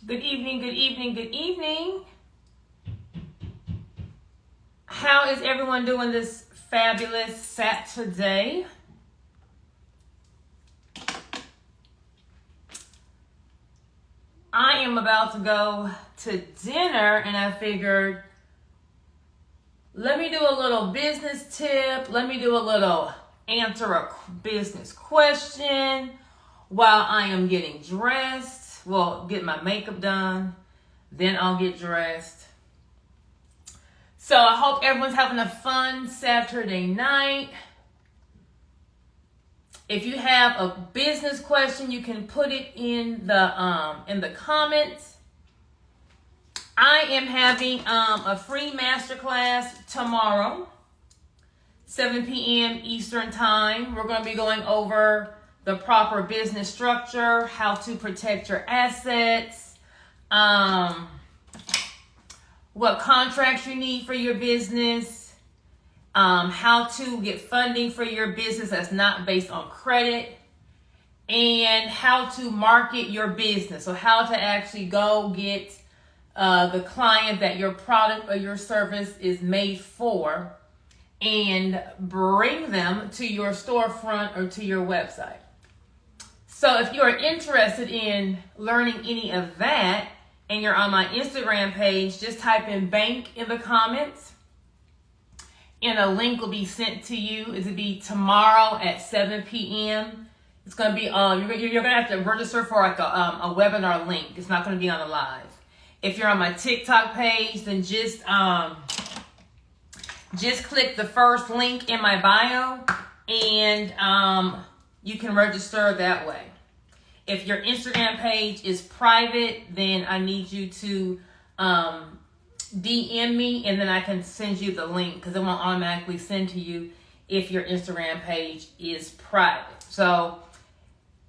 Good evening, good evening, good evening. How is everyone doing this fabulous Saturday? I am about to go to dinner and I figured, let me do a little business tip. Let me do a little answer a business question while I am getting dressed. Well, get my makeup done. Then I'll get dressed. So I hope everyone's having a fun Saturday night. If you have a business question, you can put it in the comments. I am having a free masterclass tomorrow, 7 p.m. Eastern time. We're going to be going over the proper business structure, how to protect your assets, what contracts you need for your business, how to get funding for your business that's not based on credit, and how to market your business. So how to actually go get the client that your product or your service is made for and bring them to your storefront or to your website. So if you are interested in learning any of that and you're on my Instagram page, just type in bank in the comments and a link will be sent to you. It'll be tomorrow at 7 p.m. It's going to be, you're going to have to register for like a webinar link. It's not going to be on the live. If you're on my TikTok page, then just click the first link in my bio and you can register that way. If your Instagram page is private, then I need you to DM me and then I can send you the link because it won't automatically send to you if your Instagram page is private. So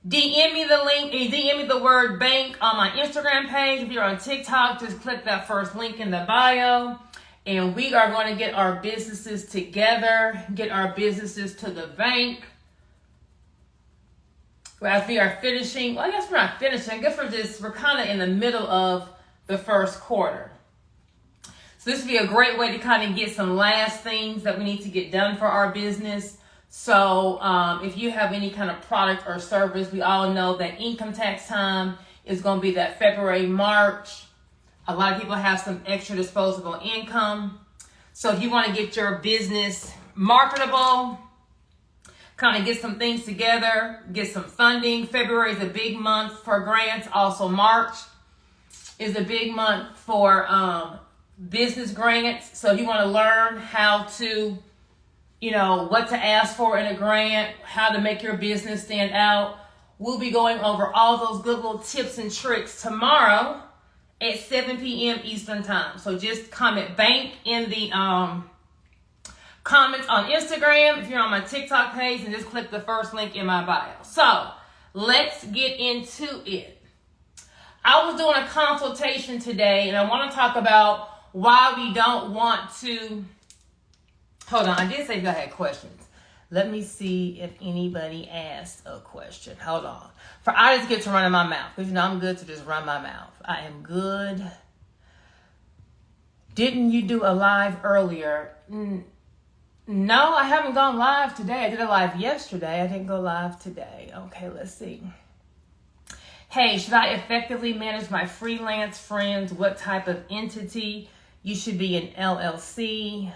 DM me the link, DM me the word bank on my Instagram page. If you're on TikTok, just click that first link in the bio. And we are going to get our businesses together, get our businesses to the bank. As we are finishing, well, I guess we're not finishing. I guess we're kind of in the middle of the first quarter. So this would be a great way to kind of get some last things that we need to get done for our business. So if you have any kind of product or service, we all know that income tax time is going to be that February, March. A lot of people have some extra disposable income. So if you want to get your business marketable, kind of get some things together, get some funding. February is a big month for grants. Also March is a big month for business grants. So if you want to learn how to, what to ask for in a grant, how to make your business stand out, we'll be going over all those good little tips and tricks tomorrow at 7 p.m. Eastern time. So just comment bank in the comments on Instagram if you're on my TikTok page and just click the first link in my bio. So let's get into it. I was doing a consultation today and I want to talk about why we don't want to. Hold on, I did say you had questions. Let me see if anybody asked a question. Hold on. I just get to run in my mouth because I'm good to just run my mouth. I am good. Didn't you do a live earlier? No, I haven't gone live today. I did a live yesterday. I didn't go live today. Okay, let's see. Hey, should I effectively manage my freelance friends? What type of entity? You should be an LLC.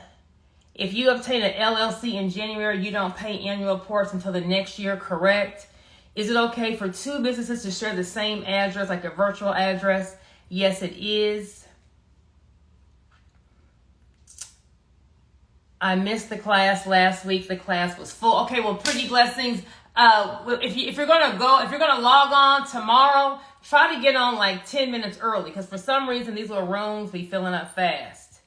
If you obtain an LLC in January, you don't pay annual reports until the next year, correct? Is it okay for two businesses to share the same address, like a virtual address? Yes, it is. I missed the class last week. The class was full. Okay, well, pretty blessings. If you're gonna log on tomorrow, try to get on like 10 minutes early because for some reason these little rooms be filling up fast.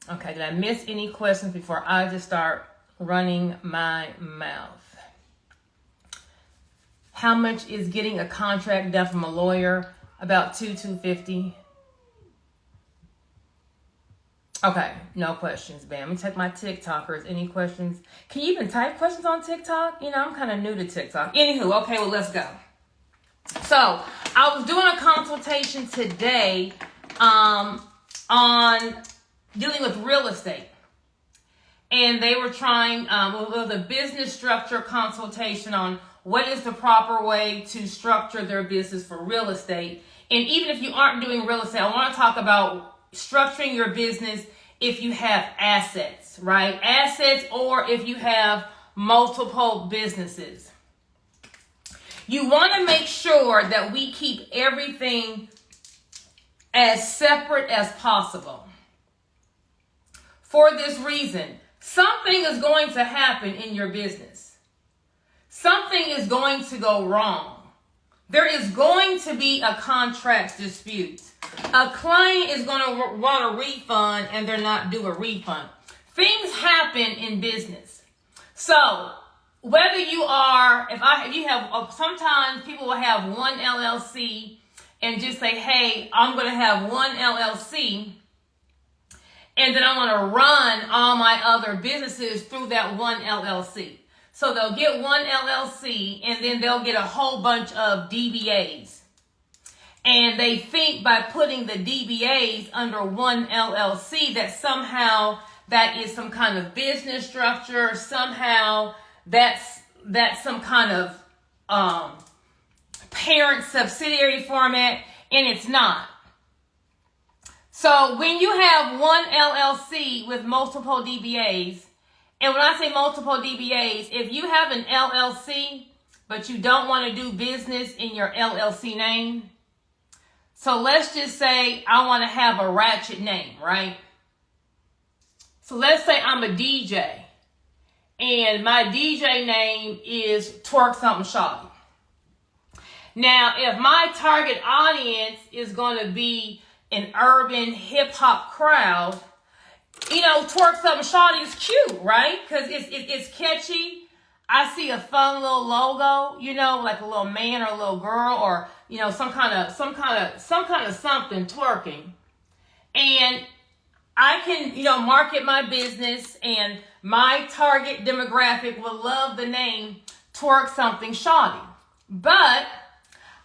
Okay, did I miss any questions before I just start running my mouth? How much is getting a contract done from a lawyer? About $250. Okay, no questions, bam. Let me check my TikTokers. Any questions? Can you even type questions on TikTok? I'm kind of new to TikTok. Anywho, okay, well, let's go. So I was doing a consultation today on dealing with real estate. And they were trying, it was a business structure consultation on what is the proper way to structure their business for real estate. And even if you aren't doing real estate, I want to talk about structuring your business if you have assets, right? Assets, or if you have multiple businesses. You want to make sure that we keep everything as separate as possible. For this reason, something is going to happen in your business. Something is going to go wrong. There is going to be a contract dispute. A client is going to want a refund and they're not due a refund. Things happen in business. So whether you are, if you have, sometimes people will have one LLC and just say, hey, I'm going to have one LLC. And then I want to run all my other businesses through that one LLC. So they'll get one LLC and then they'll get a whole bunch of DBAs. And they think by putting the DBAs under one LLC that somehow that is some kind of business structure. Somehow that's some kind of parent subsidiary format, and it's not. So when you have one LLC with multiple DBAs, and when I say multiple DBAs, if you have an LLC, but you don't want to do business in your LLC name, so let's just say I want to have a ratchet name, right? So let's say I'm a DJ, and my DJ name is Twerk Something Shawty. Now, if my target audience is going to be an urban hip-hop crowd, you know, Twerk Something Shawty is cute, right? Because it's catchy. I see a fun little logo, you know, like a little man or a little girl, or, you know, some kind of something twerking. And I can, you know, market my business, and my target demographic will love the name Twerk Something Shawty. But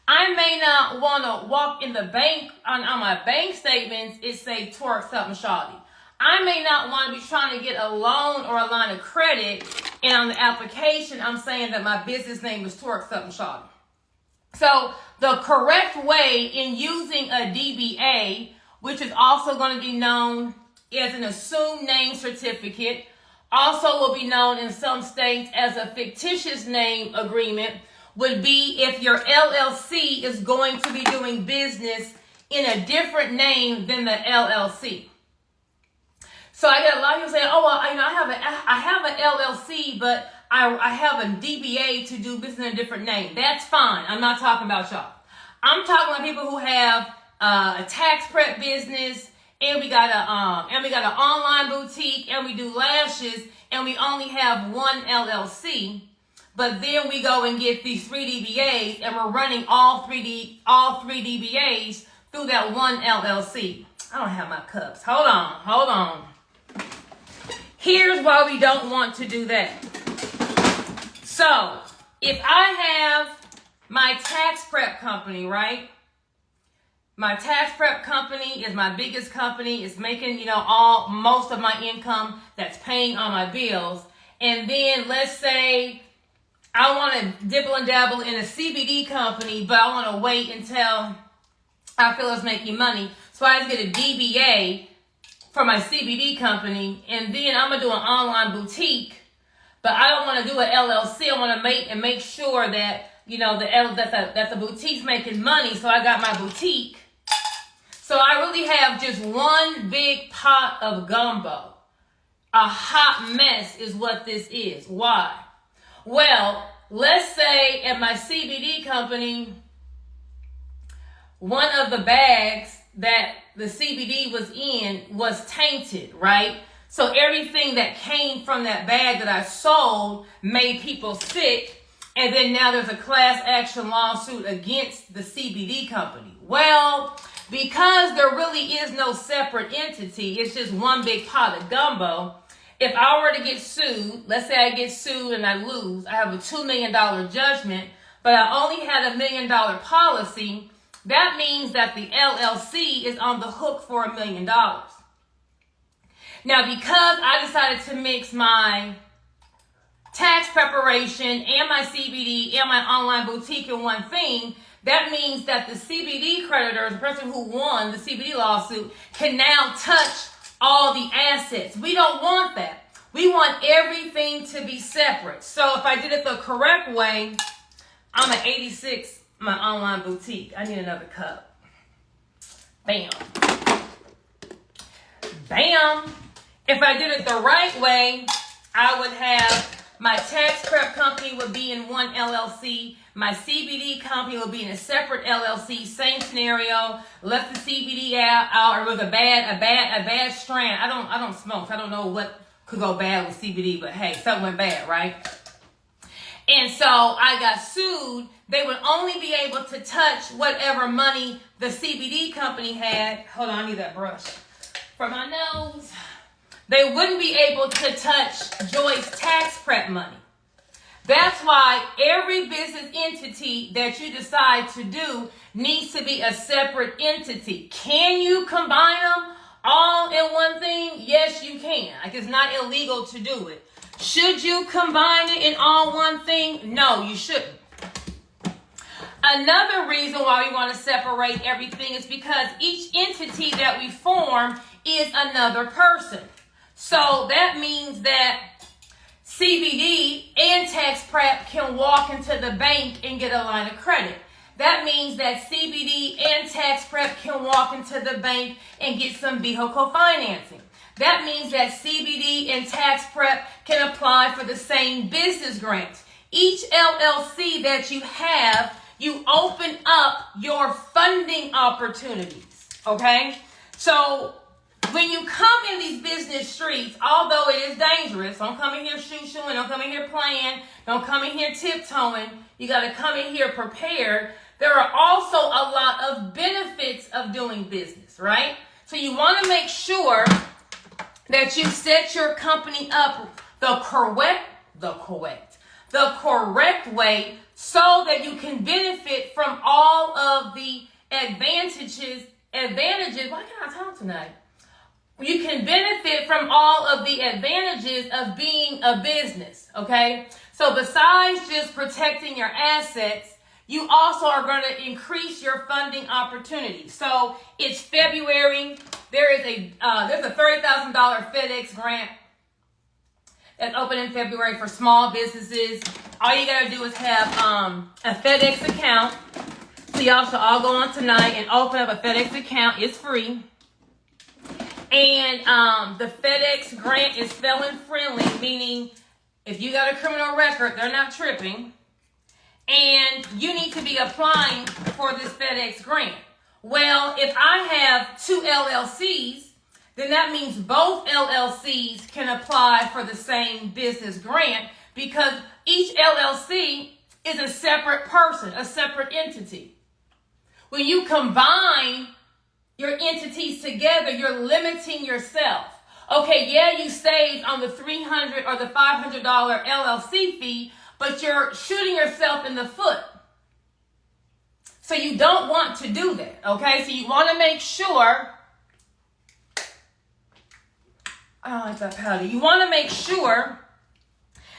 I may not want to walk in the bank on my bank statements, it say Twerk Something Shawty. I may not want to be trying to get a loan or a line of credit, and on the application, I'm saying that my business name is Twerk Something Shawty. So the correct way in using a DBA, which is also going to be known as an assumed name certificate, also will be known in some states as a fictitious name agreement, would be if your LLC is going to be doing business in a different name than the LLC. So I get a lot of people saying, oh, well, you know, I have an LLC, but I have a DBA to do business in a different name. That's fine. I'm not talking about y'all. I'm talking about people who have a tax prep business, and we got an online boutique, and we do lashes, and we only have one LLC. But then we go and get these 3 DBAs, and we're running all three DBAs through that one LLC. I don't have my cups. Hold on. Here's why we don't want to do that. So, if I have my tax prep company, right? My tax prep company is my biggest company. It's making, you know, most of my income that's paying all my bills. And then let's say I want to dibble and dabble in a CBD company, but I want to wait until I feel it's making money. So I just get a DBA for my CBD company, and then I'm going to do an online boutique, but I don't want to do an LLC. I want to make sure that, you know, that the boutique's making money, so I got my boutique. So I really have just one big pot of gumbo. A hot mess is what this is. Why? Well, let's say at my CBD company, one of the bags that the CBD was in was tainted, right? So everything that came from that bag that I sold made people sick, and then now there's a class action lawsuit against the CBD company. Well, because there really is no separate entity, it's just one big pot of gumbo. If I were to get sued, let's say I get sued and I lose, I have a $2 million judgment, but I only had $1 million policy. that means that the LLC is on the hook for $1 million. Now, because I decided to mix my tax preparation and my CBD and my online boutique in one thing, that means that the CBD creditors, the person who won the CBD lawsuit, can now touch all the assets. We don't want that. We want everything to be separate. So if I did it the correct way, I'm at 86, my online boutique. I need another cup. Bam. Bam. If I did it the right way, I would have my tax prep company would be in one LLC. My CBD company would be in a separate LLC. Same scenario. Left the CBD out, or it was a bad strand. I don't smoke. So I don't know what could go bad with CBD, but hey, something went bad, right? And so I got sued. They would only be able to touch whatever money the CBD company had. Hold on, I need that brush for my nose. They wouldn't be able to touch Joy's tax prep money. That's why every business entity that you decide to do needs to be a separate entity. Can you combine them all in one thing? Yes, you can. Like, it's not illegal to do it. Should you combine it in all one thing? No, you shouldn't. Another reason why we want to separate everything is because each entity that we form is another person. So that means that CBD and tax prep can walk into the bank and get a line of credit. That means that CBD and tax prep can walk into the bank and get some vehicle financing. That means that CBD and tax prep can apply for the same business grant. Each LLC that you have, you open up your funding opportunities, okay? So when you come in these business streets, although it is dangerous, don't come in here shoo-shooing, don't come in here playing, don't come in here tiptoeing. You got to come in here prepared. There are also a lot of benefits of doing business, right? So you want to make sure that you set your company up the correct way so that you can benefit from all of the advantages. Why can't I talk tonight? You can benefit from all of the advantages of being a business, okay? So besides just protecting your assets, you also are going to increase your funding opportunities. So it's February. There's a $30,000 FedEx grant that's open in February for small businesses. All you got to do is have a FedEx account. So y'all should all go on tonight and open up a FedEx account. It's free. And the FedEx grant is felon friendly, meaning if you got a criminal record, they're not tripping. And you need to be applying for this FedEx grant. Well, if I have two LLCs, then that means both LLCs can apply for the same business grant because each LLC is a separate person, a separate entity. When you combine your entities together, you're limiting yourself. Okay, yeah, you saved on the $300 or the $500 LLC fee, but you're shooting yourself in the foot. So you don't want to do that, okay? So you want to make sure, I don't like that powder. You want to make sure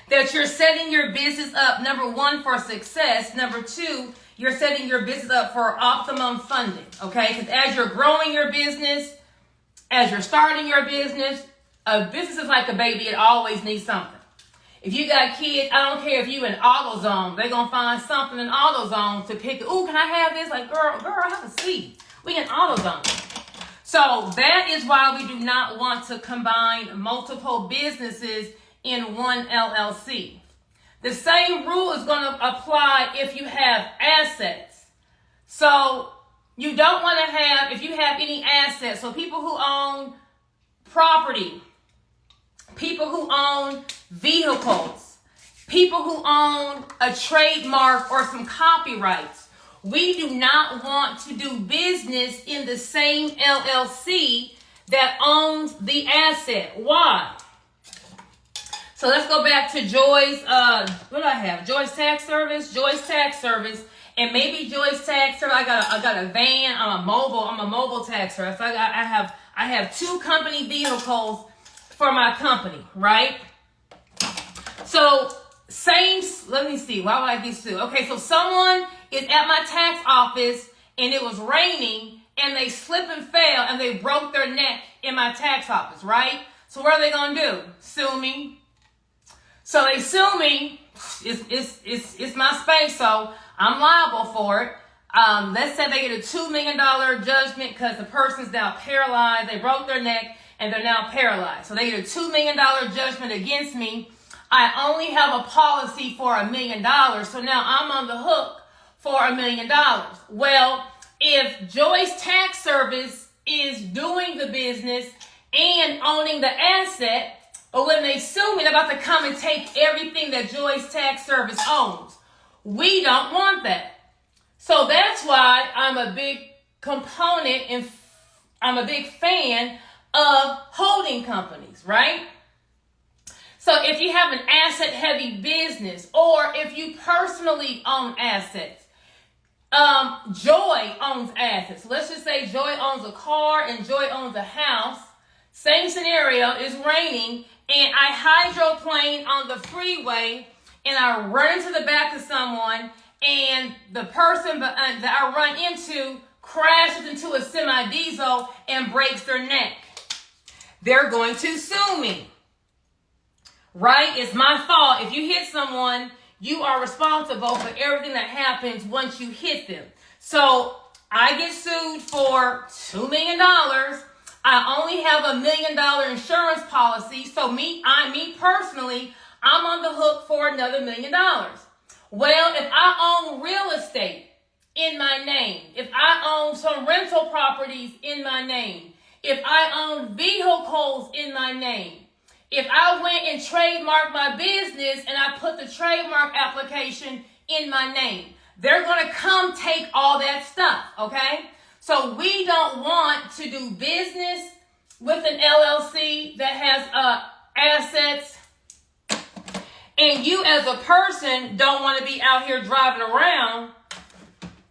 that you're setting your business up, number one, for success. Number two, you're setting your business up for optimum funding, okay? Because as you're growing your business, as you're starting your business, a business is like a baby. It always needs something. If you got kids, I don't care if you in AutoZone, they're going to find something in AutoZone to pick. Ooh, can I have this? Like, girl, I have a seat. We in AutoZone. So that is why we do not want to combine multiple businesses in one LLC. The same rule is going to apply if you have assets. So you don't want to have, if you have any assets, so people who own property, people who own vehicles, people who own a trademark or some copyrights, we do not want to do business in the same LLC that owns the asset. Why? So let's go back to Joy's, what do I have? Joy's Tax Service, and maybe Joy's Tax Service. I got a van. I'm a mobile tax service. So I have 2 company vehicles for my company, right? So let me see. Why would I get sued? Okay, so someone is at my tax office and it was raining and they slipped and fell and they broke their neck in my tax office, right? So what are they gonna do? Sue me. So they sue me. It's my space, so I'm liable for it. Let's say they get a $2 million judgment because the person's now paralyzed. They broke their neck and they're now paralyzed. So they get a $2 million judgment against me. I only have a policy for $1 million. So now I'm on the hook for $1 million. Well, if Joy's Tax Service is doing the business and owning the asset, but when they sue me, they're about to come and take everything that Joy's Tax Service owns. We don't want that. So that's why I'm a big component and I'm a big fan of holding companies, right? So if you have an asset-heavy business or if you personally own assets, Joy owns assets. So let's just say Joy owns a car and Joy owns a house. Same scenario, it's raining and I hydroplane on the freeway and I run into the back of someone and the person that I run into crashes into a semi-diesel and breaks their neck. They're going to sue me, right? It's my fault. If you hit someone, you are responsible for everything that happens once you hit them. So I get sued for $2 million. I only have $1 million insurance policy. So me personally, I'm on the hook for another $1 million. Well, if I own real estate in my name, if I own some rental properties in my name, if I own vehicles in my name, if I went and trademarked my business and I put the trademark application in my name, they're going to come take all that stuff, okay? So we don't want to do business with an LLC that has assets, and you as a person don't want to be out here driving around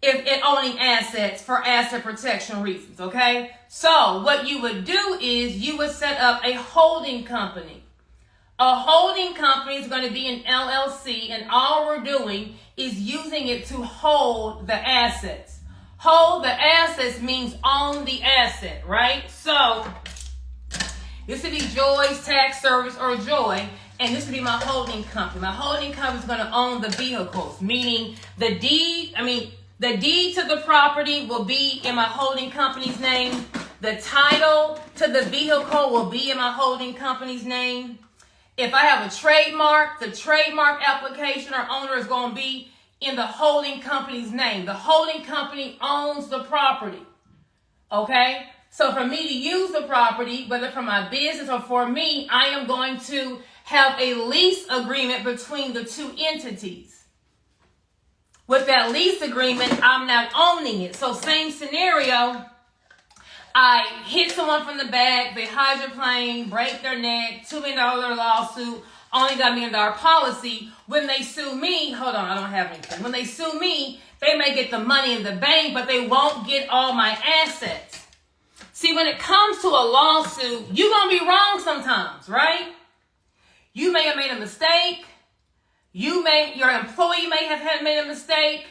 if owning assets for asset protection reasons, okay? So what you would do is you would set up a holding company. A holding company is going to be an LLC, and all we're doing is using it to hold the assets. Hold the assets means own the asset, right? So this would be Joy's Tax Service or Joy, and this would be my holding company. My holding company is going to own the vehicles, meaning the deed to the property will be in my holding company's name. The title to the vehicle will be in my holding company's name. If I have a trademark, the trademark application or owner is going to be in the holding company's name. The holding company owns the property. Okay? So for me to use the property, whether for my business or for me, I am going to have a lease agreement between the two entities. With that lease agreement, I'm not owning it. So same scenario, I hit someone from the back, they hydroplane, break their neck, $2 million lawsuit, only got $1 million policy. When they sue me, hold on, I don't have anything. When they sue me, they may get the money in the bank, but they won't get all my assets. See, when it comes to a lawsuit, you're going to be wrong sometimes, right? You may have made a mistake. Your employee may have made a mistake.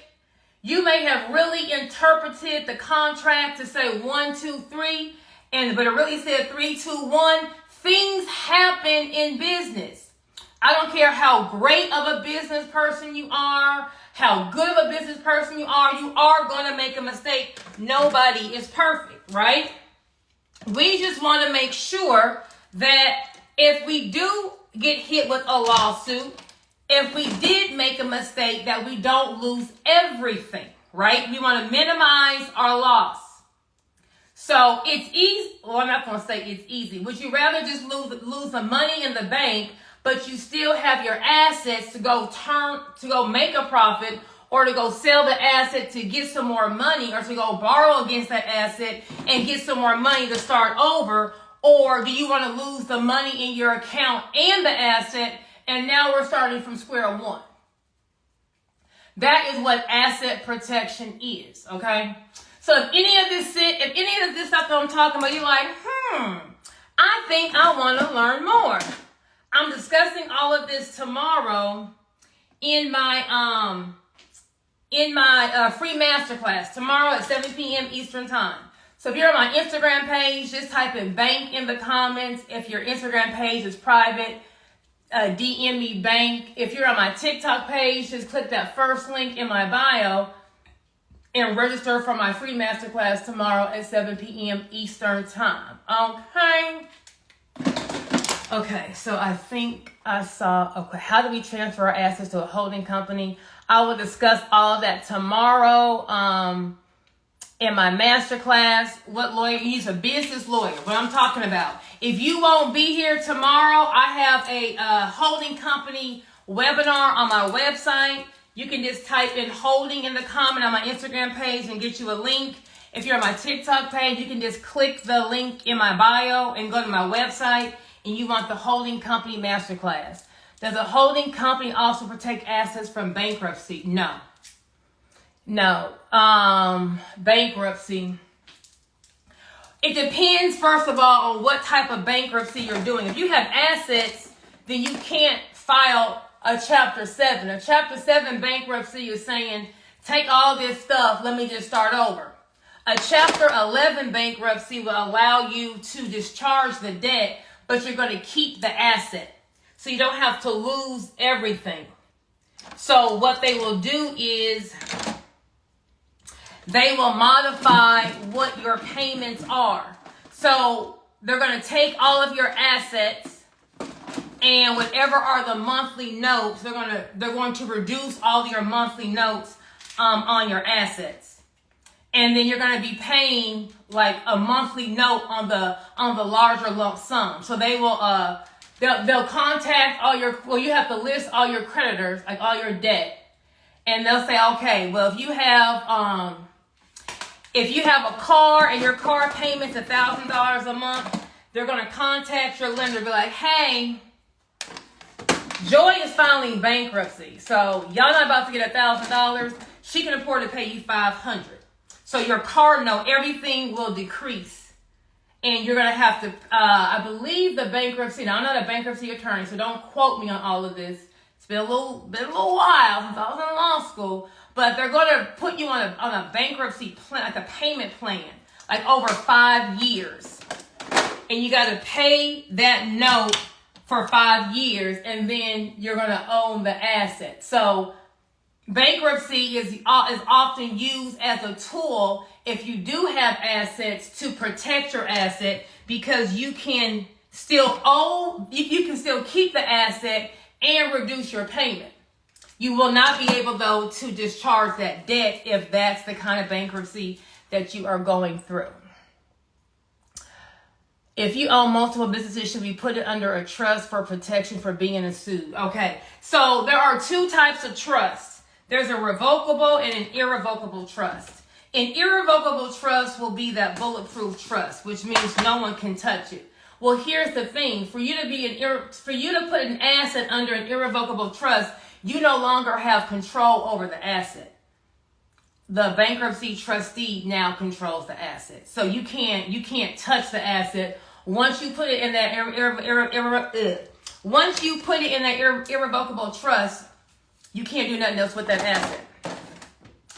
You may have really interpreted the contract to say 1, 2, 3, but it really said 3, 2, 1. Things happen in business. I don't care how great of a business person you are, how good of a business person you are going to make a mistake. Nobody is perfect, right? We just want to make sure that if we do get hit with a lawsuit, if we did make a mistake, that we don't lose everything, right? We want to minimize our loss. So it's easy. Well, I'm not going to say it's easy. Would you rather just lose the money in the bank, but you still have your assets to go make a profit, or to go sell the asset to get some more money, or to go borrow against that asset and get some more money to start over? Or do you want to lose the money in your account and the asset and now we're starting from square one. That is what asset protection is, okay? So if any of this stuff that I'm talking about, you're like, I think I want to learn more. I'm discussing all of this tomorrow in my free masterclass tomorrow at 7 p.m. Eastern time. So if you're on my Instagram page, just type in bank in the comments. If your Instagram page is private, DM me bank. If you're on my TikTok page, just click that first link in my bio and register for my free masterclass tomorrow at 7 p.m. Eastern time. Okay, so I think I saw, okay, how do we transfer our assets to a holding company? I will discuss all of that tomorrow in my masterclass. What lawyer? He's a business lawyer, what I'm talking about. If you won't be here tomorrow, I have a holding company webinar on my website. You can just type in holding in the comment on my Instagram page and get you a link. If you're on my TikTok page, you can just click the link in my bio and go to my website, and you want the holding company masterclass. Does a holding company also protect assets from bankruptcy? No. Bankruptcy. It depends, first of all, on what type of bankruptcy you're doing. If you have assets, then you can't file a Chapter 7. A Chapter 7 bankruptcy is saying, take all this stuff, let me just start over. A Chapter 11 bankruptcy will allow you to discharge the debt, but you're going to keep the asset. So you don't have to lose everything. So what they will do is they will modify what your payments are. So they're going to take all of your assets, and whatever are the monthly notes, they're going to reduce all your monthly notes on your assets. And then you're going to be paying like a monthly note on the larger lump sum. So they will they'll contact all your, well, you have to list all your creditors, like all your debt, and they'll say, okay, well, if you have a car and your car payment's $1,000 a month, they're going to contact your lender and be like, hey, Joy is filing bankruptcy, so y'all not about to get $1,000. She can afford to pay you $500. So your car note, everything will decrease. And you're going to have to, I believe the bankruptcy, now I'm not a bankruptcy attorney, so don't quote me on all of this. It's been a little while since I was in law school, but they're going to put you on a bankruptcy plan, like a payment plan, like over 5 years. And you got to pay that note for 5 years, and then you're going to own the asset. So bankruptcy is often used as a tool if you do have assets to protect your asset, because you can still keep the asset and reduce your payment. You will not be able, though, to discharge that debt if that's the kind of bankruptcy that you are going through. If you own multiple businesses, should we put it under a trust for protection for being sued? Okay, so there are two types of trusts. There's a revocable and an irrevocable trust. An irrevocable trust will be that bulletproof trust, which means no one can touch it. Well, here's the thing: for you to put an asset under an irrevocable trust, you no longer have control over the asset. The bankruptcy trustee now controls the asset, so you can't touch the asset once you put it in that irrevocable trust. You can't do nothing else with that asset.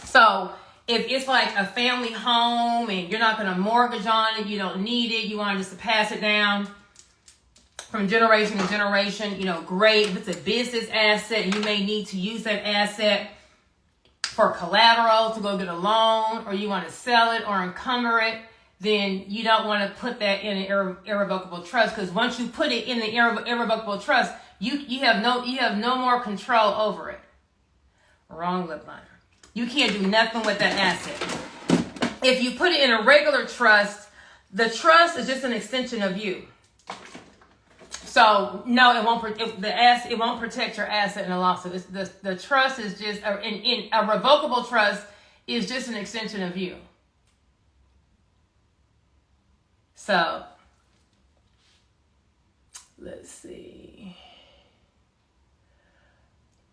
So if it's like a family home and you're not going to mortgage on it, you don't need it, you want just to pass it down from generation to generation, great. If it's a business asset, you may need to use that asset for collateral to go get a loan, or you want to sell it or encumber it, then you don't want to put that in an irrevocable trust, because once you put it in the irrevocable trust, you have no more control over it. Wrong lip liner. You can't do nothing with that asset. If you put it in a regular trust, the trust is just an extension of you. So no, it won't protect your asset in a lawsuit. The trust is just in a revocable trust is just an extension of you. So let's see.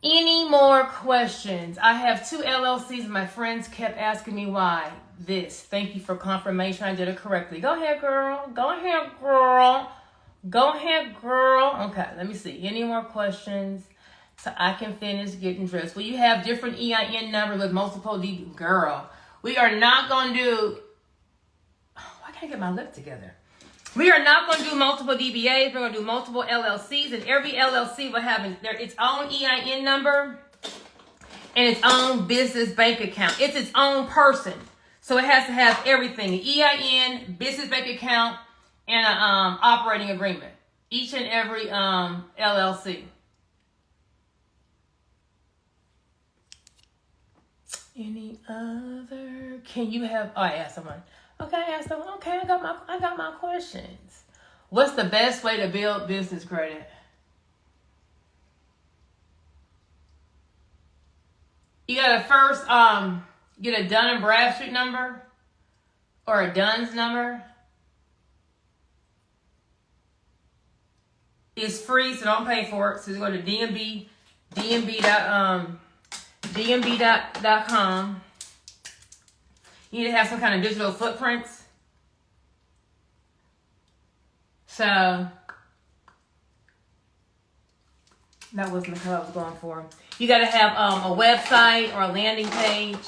Any more questions? I have 2 LLCs and my friends kept asking me why. This. Thank you for confirmation I did it correctly. Go ahead, girl. Go ahead, girl. Go ahead, girl. Okay, let me see. Any more questions? So I can finish getting dressed. Will you have different EIN numbers with multiple DB? Girl, we are not going to do... Why can't I get my lip together? We are not going to do multiple DBAs. We're going to do multiple LLCs, and every LLC will have its own EIN number and its own business bank account. It's its own person. So it has to have everything: an EIN, business bank account, and an operating agreement. Each and every LLC. Any other? Can you have? Oh, I asked someone. Okay, I asked someone. Okay, I got my questions. What's the best way to build business credit? You gotta first get a Dun and Bradstreet number or a Dunn's number. It's free, so don't pay for it. So you go to dnb.com. You need to have some kind of digital footprints. So that wasn't the color I was going for. You got to have a website or a landing page.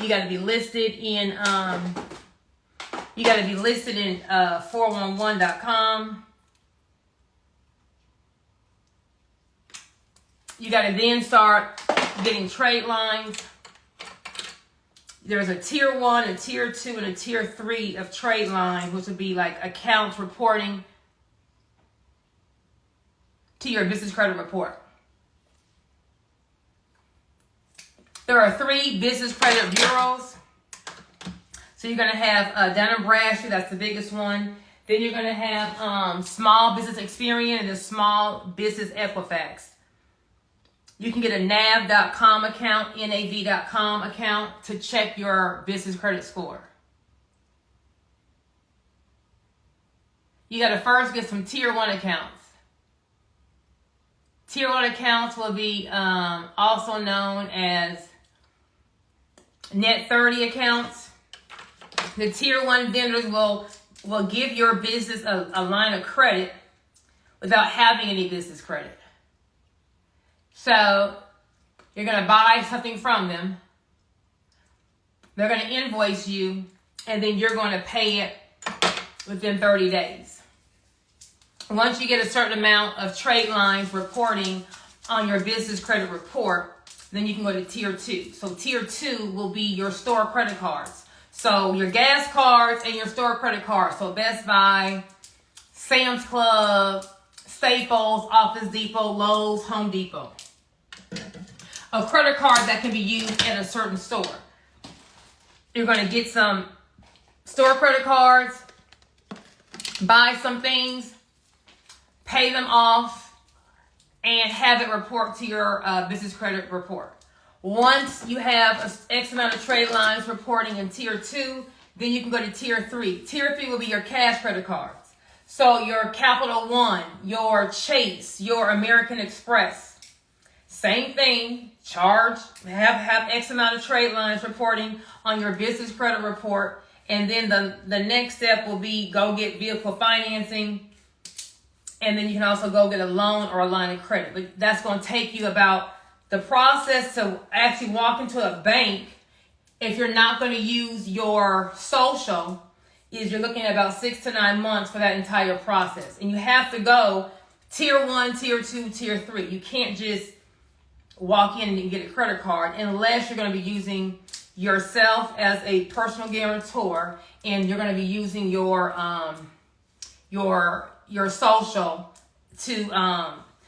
You got to be listed in 411.com. You got to then start getting trade lines. There's a tier 1, a tier 2, and a tier 3 of trade lines, which would be like accounts reporting to your business credit report. There are 3 business credit bureaus. So you're going to have Dun & Bradstreet, that's the biggest one. Then you're going to have Small Business Experian and the Small Business Equifax. You can get a nav.com account, nav.com account to check your business credit score. You got to first get some tier 1 accounts. Tier 1 accounts will be also known as net 30 accounts. The tier 1 vendors will give your business a line of credit without having any business credit. So you're going to buy something from them. They're going to invoice you, and then you're going to pay it within 30 days. Once you get a certain amount of trade lines reporting on your business credit report, then you can go to tier 2. So tier 2 will be your store credit cards. So your gas cards and your store credit cards. So Best Buy, Sam's Club, Staples, Office Depot, Lowe's, Home Depot. A credit card that can be used at a certain store. You're going to get some store credit cards, buy some things, pay them off, and have it report to your business credit report. Once you have X amount of trade lines reporting in tier 2, then you can go to tier 3. Tier 3 will be your cash credit cards. So your Capital One, your Chase, your American Express. Same thing, have X amount of trade lines reporting on your business credit report. And then the next step will be go get vehicle financing. And then you can also go get a loan or a line of credit. But that's going to take you about the process to actually walk into a bank. If you're not going to use your social, is you're looking at about 6 to 9 months for that entire process. And you have to go tier 1, tier 2, tier 3. You can't just walk in and get a credit card unless you're going to be using yourself as a personal guarantor, and you're going to be using your social to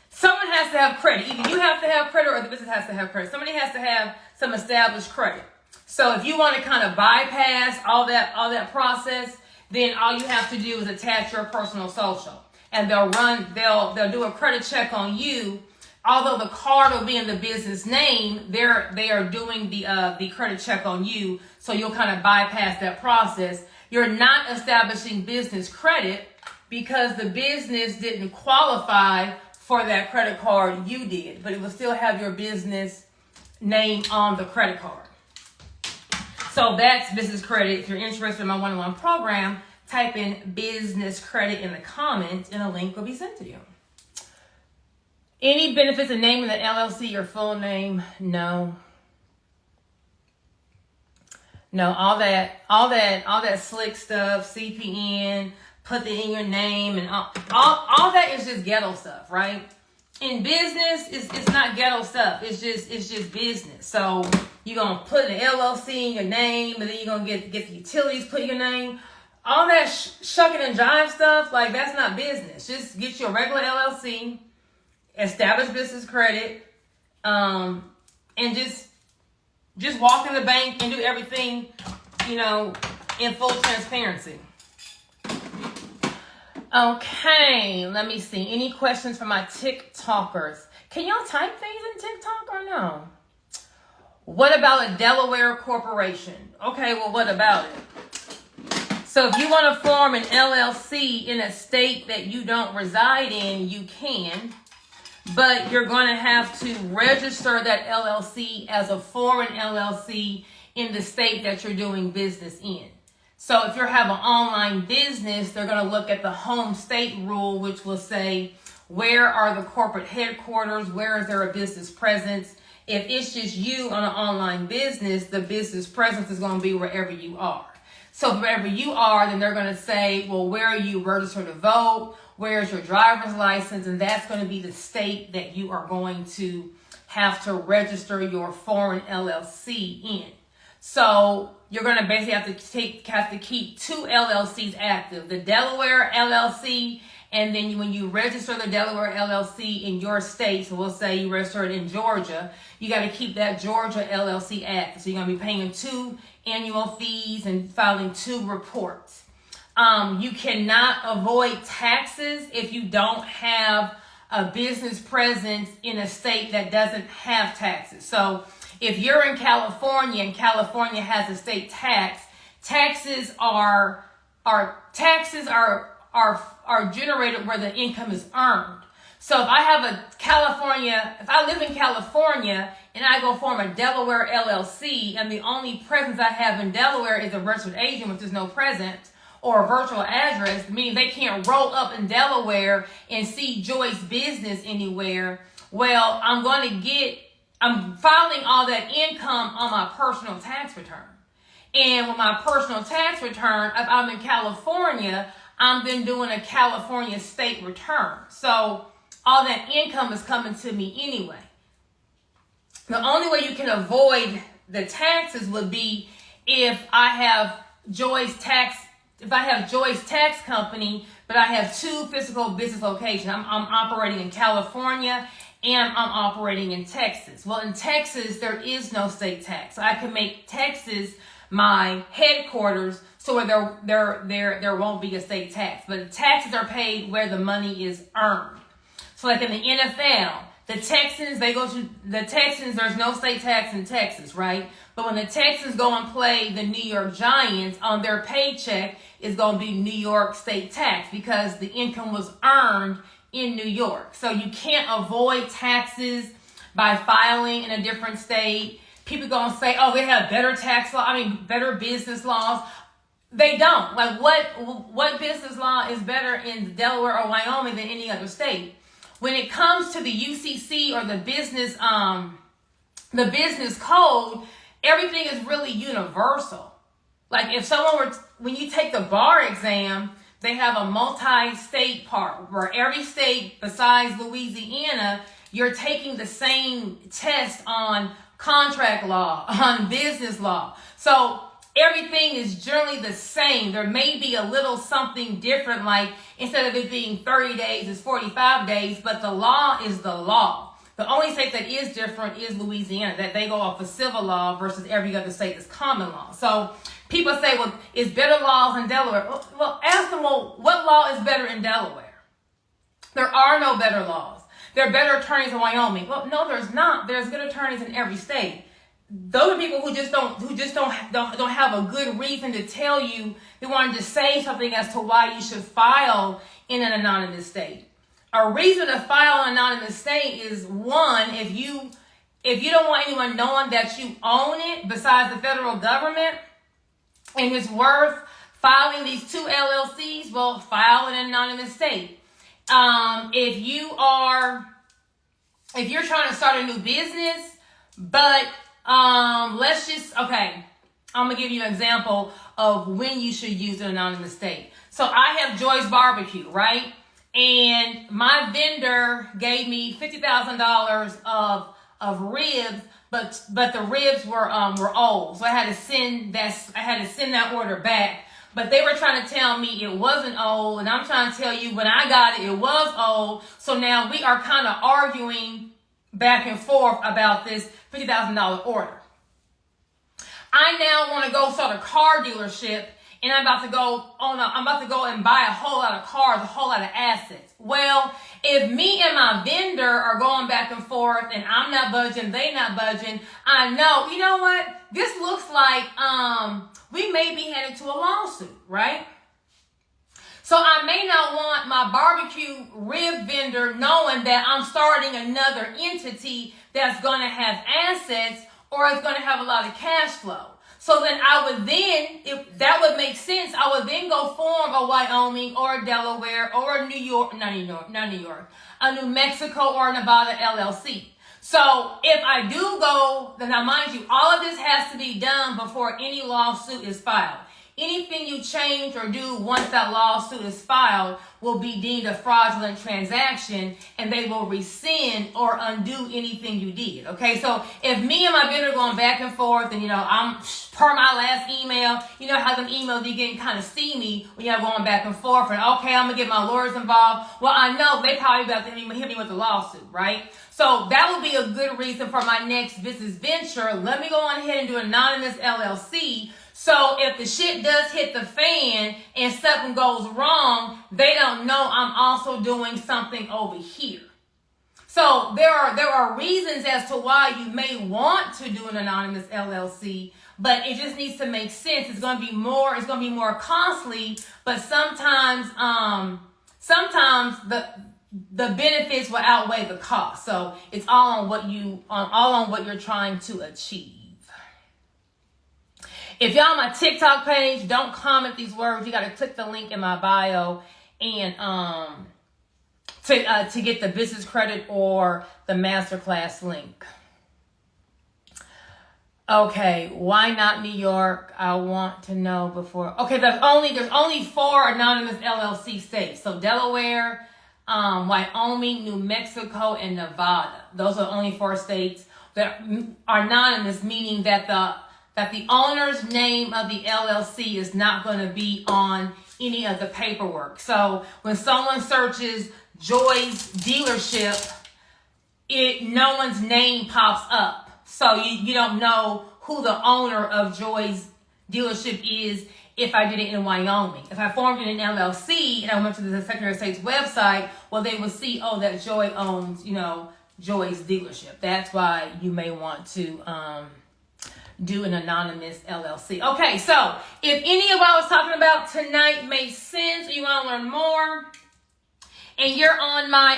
someone has to have credit. Either you have to have credit or the business has to have credit. Somebody has to have some established credit. So if you want to kind of bypass all that process, then all you have to do is attach your personal social, and they'll do a credit check on you. Although the card will be in the business name, they are doing the credit check on you, so you'll kind of bypass that process. You're not establishing business credit because the business didn't qualify for that credit card you did, but it will still have your business name on the credit card. So that's business credit. If you're interested in my one-on-one program, type in business credit in the comments and a link will be sent to you. Any benefits of naming the LLC your full name? No. No, all that slick stuff, CPN, put it in your name, and all that is just ghetto stuff, right? In business, it's not ghetto stuff. It's just business. So you're gonna put an LLC in your name, and then you're gonna get the utilities put in your name. All that shucking and jive stuff, like that's not business. Just get your regular LLC, establish business credit, and just walk in the bank and do everything, in full transparency. Okay, let me see. Any questions from my TikTokers? Can y'all type things in TikTok or no? What about a Delaware corporation? Okay, well, what about it? So if you want to form an LLC in a state that you don't reside in, you can. But you're going to have to register that LLC as a foreign LLC in the state that you're doing business in. So if you have an online business, they're going to look at the home state rule, which will say, where are the corporate headquarters? Where is there a business presence? If it's just you on an online business, the business presence is going to be wherever you are. So wherever you are, then they're going to say, well, where are you registered to vote? Where's your driver's license? And that's going to be the state that you are going to have to register your foreign LLC in. So you're going to basically have to keep two LLCs active, the Delaware LLC, and then when you register the Delaware LLC in your state, so we'll say you register it in Georgia, you got to keep that Georgia LLC active. So you're going to be paying 2 annual fees and filing 2 reports. You cannot avoid taxes if you don't have a business presence in a state that doesn't have taxes. So if you're in California and California has a state tax, taxes are generated where the income is earned. So if I live in California and I go form a Delaware LLC and the only presence I have in Delaware is a registered agent, which is no presence, or a virtual address, meaning they can't roll up in Delaware and see Joy's business anywhere. Well, I'm filing all that income on my personal tax return. And with my personal tax return, if I'm in California, I'm then doing a California state return. So all that income is coming to me anyway. The only way you can avoid the taxes would be if I have Joy's tax company, but I have 2 physical business locations. I'm operating in California and I'm operating in Texas. Well, in Texas, there is no state tax. So I can make Texas my headquarters so where there won't be a state tax. But the taxes are paid where the money is earned. So like in the NFL, the Texans, there's no state tax in Texas, right? But when the Texans go and play the New York Giants, on their paycheck is going to be New York state tax because the income was earned in New York. So you can't avoid taxes by filing in a different state. People going to say, oh, they have better business laws. They don't. Like what business law is better in Delaware or Wyoming than any other state? When it comes to the UCC or the business code, everything is really universal. Like if when you take the bar exam, they have a multi-state part where every state besides Louisiana, you're taking the same test on contract law, on business law. So everything is generally the same. There may be a little something different, like instead of it being 30 days, it's 45 days, but the law is the law. The only state that is different is Louisiana, that they go off of civil law versus every other state is common law. So people say, well, is better laws in Delaware? Well, ask them, well, what law is better in Delaware? There are no better laws. There are better attorneys in Wyoming. Well, no, there's not. There's good attorneys in every state. Those are people who just don't have a good reason to tell you. They wanted to say something as to why you should file in an anonymous state. a reason to file an anonymous state is, one, if you don't want anyone knowing that you own it besides the federal government, and it's worth filing these two LLCs, well, file an anonymous state. If you're trying to start a new business, but I'm gonna give you an example of when you should use an anonymous state. So I have Joy's Barbecue, right? And my vendor gave me $50,000 of ribs, but the ribs were old, so I had to send that order back. But they were trying to tell me it wasn't old, and I'm trying to tell you when I got it, it was old. So now we are kind of arguing back and forth about this $50,000 order. I now want to go start a car dealership, and I'm about to go and buy a whole lot of cars, a whole lot of assets. Well, if me and my vendor are going back and forth and I'm not budging, they not budging, I know, you know what? This looks like we may be headed to a lawsuit, right? So I may not want my barbecue rib vendor knowing that I'm starting another entity that's going to have assets or is going to have a lot of cash flow. So then if that would make sense, I would then go form a Wyoming or a Delaware or a a New Mexico or a Nevada LLC. So if I do go, then now mind you, all of this has to be done before any lawsuit is filed. Anything you change or do once that lawsuit is filed will be deemed a fraudulent transaction, and they will rescind or undo anything you did. Okay, so if me and my vendor are going back and forth, and I'm per my last email, how them emails be getting kind of steamy when you're going back and forth, and okay, I'm gonna get my lawyers involved. Well, I know they probably about to hit me with the lawsuit, right? So that would be a good reason for my next business venture. Let me go on ahead and do an anonymous LLC. So if the shit does hit the fan and something goes wrong, they don't know I'm also doing something over here. So there are reasons as to why you may want to do an anonymous LLC, but it just needs to make sense. It's going to be more costly, but sometimes the benefits will outweigh the cost. So it's all on what you're trying to achieve. If y'all on my TikTok page, don't comment these words. You got to click the link in my bio and to get the business credit or the Masterclass link. Okay, why not New York? I want to know before. Okay, there's only 4 anonymous LLC states. So Delaware, Wyoming, New Mexico, and Nevada. Those are only 4 states that are anonymous, meaning that the owner's name of the LLC is not going to be on any of the paperwork. So when someone searches Joy's dealership, no one's name pops up. So you don't know who the owner of Joy's dealership is if I did it in Wyoming. If I formed it in LLC and I went to the Secretary of State's website, well, they will see, that Joy owns, Joy's dealership. That's why you may want to do an anonymous LLC. Okay, so if any of what I was talking about tonight made sense, or you want to learn more, and you're on my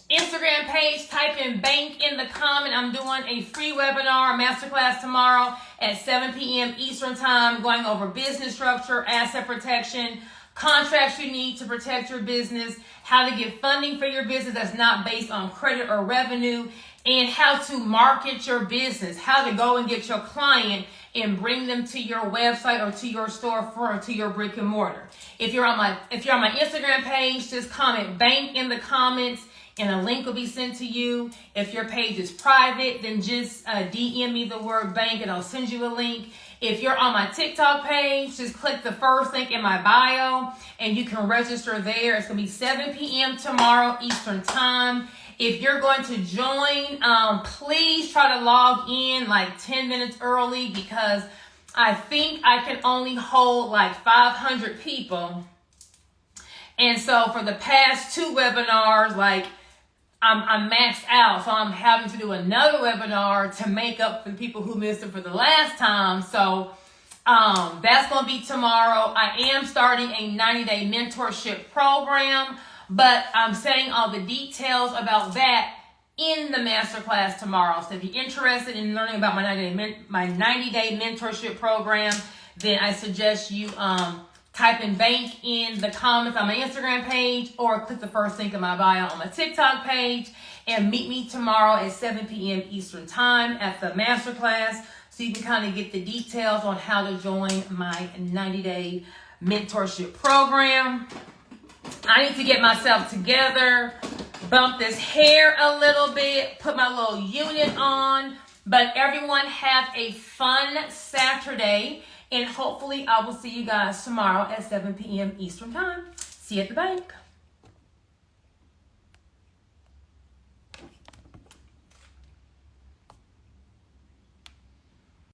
Instagram page, type in bank in the comment. I'm doing a free webinar, masterclass tomorrow at 7 p.m. Eastern time, going over business structure, asset protection, contracts you need to protect your business, how to get funding for your business that's not based on credit or revenue, and how to market your business, how to go and get your client and bring them to your website or to your storefront or to your brick and mortar. If you're on my Instagram page, just comment bank in the comments and a link will be sent to you. If your page is private, then just DM me the word bank and I'll send you a link. If you're on my TikTok page, just click the first link in my bio and you can register there. It's going to be 7 p.m. tomorrow Eastern time. If you're going to join, please try to log in like 10 minutes early because I think I can only hold like 500 people. And so for the past 2 webinars, like I'm maxed out. So I'm having to do another webinar to make up for the people who missed it for the last time. So that's going to be tomorrow. I am starting a 90-day mentorship program. But I'm setting all the details about that in the masterclass tomorrow. So if you're interested in learning about my 90-day mentorship program, then I suggest you type in bank in the comments on my Instagram page, or click the first link in my bio on my TikTok page, and meet me tomorrow at 7 p.m. Eastern Time at the masterclass, so you can kind of get the details on how to join my 90-day mentorship program. I need to get myself together, bump this hair a little bit, put my little unit on. But everyone have a fun Saturday, and hopefully I will see you guys tomorrow at 7 p.m. Eastern Time. See you at the bank.